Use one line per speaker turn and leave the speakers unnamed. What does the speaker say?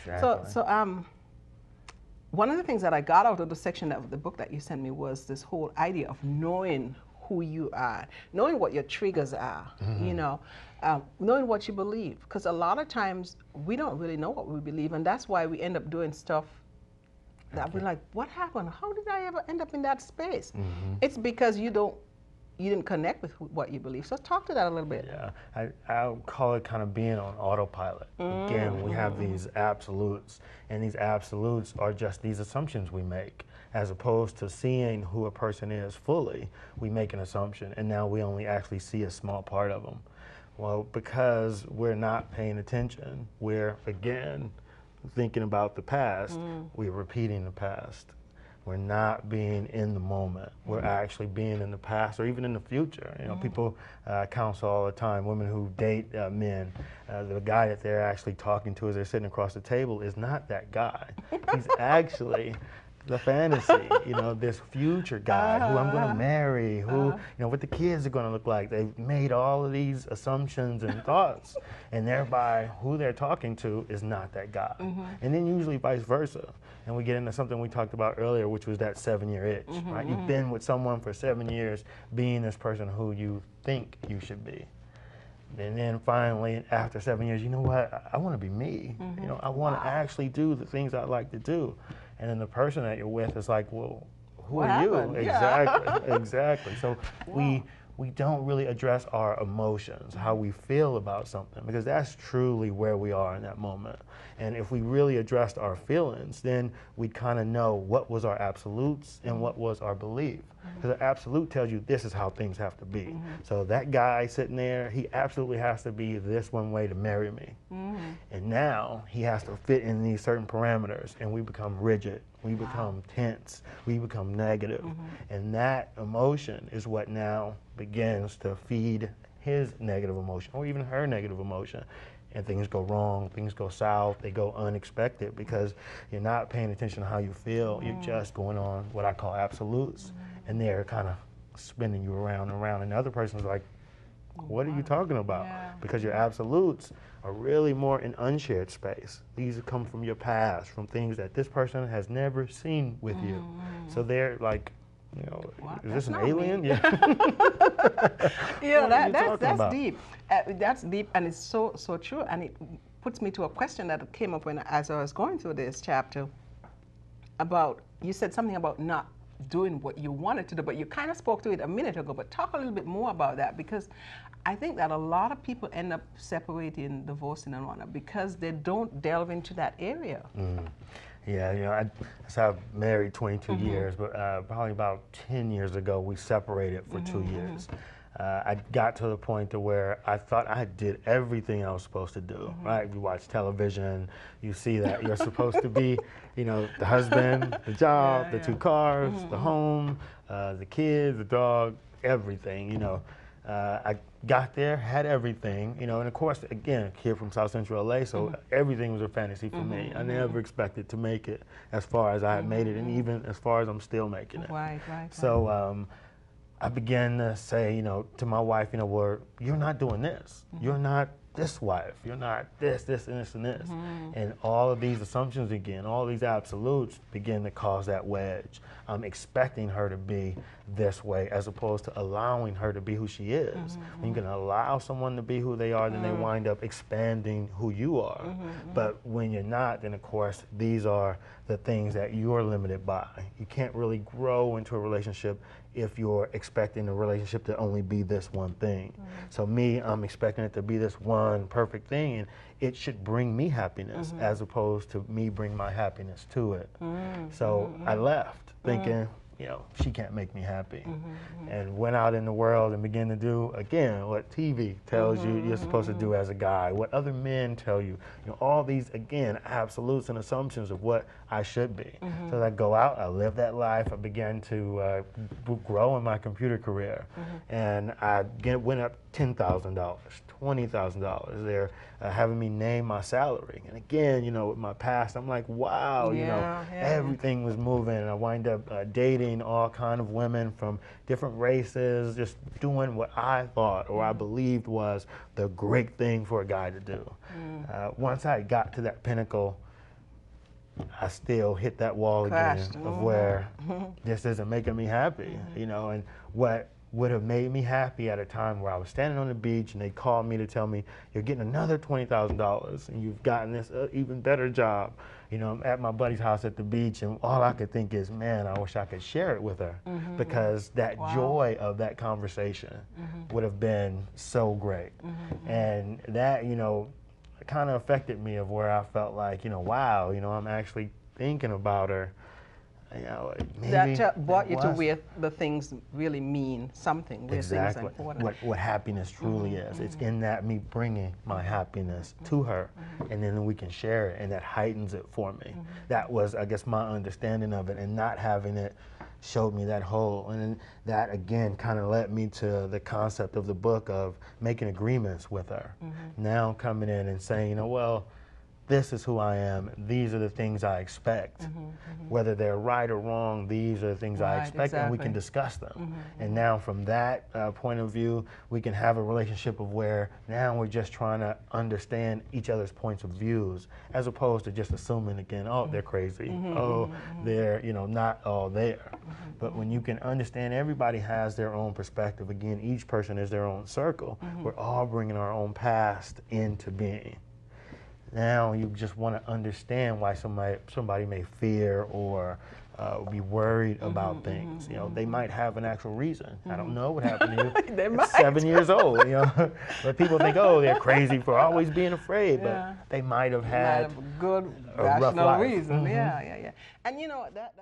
Exactly.
One of the things that I got out of the section of the book that you sent me was this whole idea of knowing who you are, knowing what your triggers are, you know, knowing what you believe. Because a lot of times we don't really know what we believe, and that's why we end up doing stuff that we're like, what happened? How did I ever end up in that space? It's because you didn't connect with what you believe. So talk to that a little bit.
Yeah, I'll call it kind of being on autopilot. Again, we have these absolutes, and these absolutes are just these assumptions we make. As opposed to seeing who a person is fully, we make an assumption, and now we only actually see a small part of them. Well, because we're not paying attention, we're, again, thinking about the past, we're repeating the past. We're not being in the moment. We're actually being in the past or even in the future. You know, people counsel all the time, women who date men, the guy that they're actually talking to as they're sitting across the table is not that guy. He's actually the fantasy, you know, this future guy who I'm going to marry, who, you know, what the kids are going to look like. They've made all of these assumptions and thoughts, and thereby who they're talking to is not that guy. And then usually vice versa. And we get into something we talked about earlier, which was that 7-year itch, right? You've been with someone for 7 years, being this person who you think you should be. And then finally, after 7 years, you know what? I want to be me. You know, I want to actually do the things I like to do. And then the person that you're with is like, well, who are you? Exactly, exactly. So we don't really address our emotions, how we feel about something, because that's truly where we are in that moment. And if we really addressed our feelings, then we'd kind of know what was our absolutes and what was our belief. Because an absolute tells you this is how things have to be. So that guy sitting there, he absolutely has to be this one way to marry me. And now he has to fit in these certain parameters, and we become rigid. We become tense. We become negative. And that emotion is what now begins to feed his negative emotion or even her negative emotion. And things go wrong, things go south, they go unexpected because you're not paying attention to how you feel. You're just going on what I call absolutes, and they're kind of spinning you around and around. And the other person's like, what are you talking about? Because your absolutes are really more in unshared space. These come from your past, from things that this person has never seen with you. So they're like, you know, is this an alien? Yeah.
That's deep. That's deep, and it's so true. And it puts me to a question that came up as I was going through this chapter. About, you said something about not doing what you wanted to do, but you kind of spoke to it a minute ago. But talk a little bit more about that, because I think that a lot of people end up separating, divorcing, and whatnot because they don't delve into that area.
Yeah, you know, I've married 22 years, but probably about 10 years ago, we separated for 2 years. I got to the point to where I thought I did everything I was supposed to do, right? You watch television, you see that you're supposed to be, you know, the husband, the job, the 2 cars, the home, the kids, the dog, everything, you know. I got there, had everything, you know, and of course, again, kid from South Central LA, so everything was a fantasy for me. I never expected to make it as far as I had made it, and even as far as I'm still making it.
Right.
So I began to say, you know, to my wife, you know, well, you're not doing this. You're not this wife. You're not this, this, and this, and this. And all of these assumptions again, all these absolutes begin to cause that wedge. I'm expecting her to be this way as opposed to allowing her to be who she is. When you can allow someone to be who they are, then they wind up expanding who you are. But when you're not, then of course, these are the things that you're limited by. You can't really grow into a relationship if you're expecting the relationship to only be this one thing. So me, I'm expecting it to be this one perfect thing, and it should bring me happiness as opposed to me bring my happiness to it. So I left thinking, you know, she can't make me happy. And went out in the world and began to do, again, what TV tells you you're supposed to do as a guy, what other men tell you, all these, again, absolutes and assumptions of what I should be. So as I go out, I live that life, I began to grow in my computer career. And I went up $10,000, $20,000. They're having me name my salary. And again, you know, with my past, I'm like, wow, you know, everything was moving. And I wind up dating all kind of women from different races, just doing what I thought or I believed was the great thing for a guy to do. Once I got to that pinnacle, I still hit that wall
Crashed.
again of where this isn't making me happy, you know, and what would have made me happy at a time where I was standing on the beach and they called me to tell me, you're getting another $20,000 and you've gotten this even better job. You know, I'm at my buddy's house at the beach and all I could think is, man, I wish I could share it with her, because that joy of that conversation would have been so great. And that, you know, kind of affected me of where I felt like, you know, wow, you know, I'm actually thinking about her. You know, maybe
that brought you to where the things really mean something. Where
exactly
things are important.
what happiness truly is. It's in that me bringing my happiness to her, and then we can share it, and that heightens it for me. That was, I guess, my understanding of it, and not having it showed me that hole. And then that again kind of led me to the concept of the book of making agreements with her. Now coming in and saying, you know, well, this is who I am. These are the things I expect. Whether they're right or wrong, these are the things I expect, and we can discuss them. And now from that point of view, we can have a relationship of where now we're just trying to understand each other's points of views, as opposed to just assuming again, oh, they're crazy. Oh, they're, you know, not all there. But when you can understand everybody has their own perspective, again, each person is their own circle. We're all bringing our own past into being. Now you just want to understand why somebody may fear or be worried about things. You know, they might have an actual reason. I don't know what happened to you.
They might.
7 years old, you know. But people think, oh, they're crazy for always being afraid. But they might have had
a good,
a rough
rational
life.
reason. Yeah. And you know that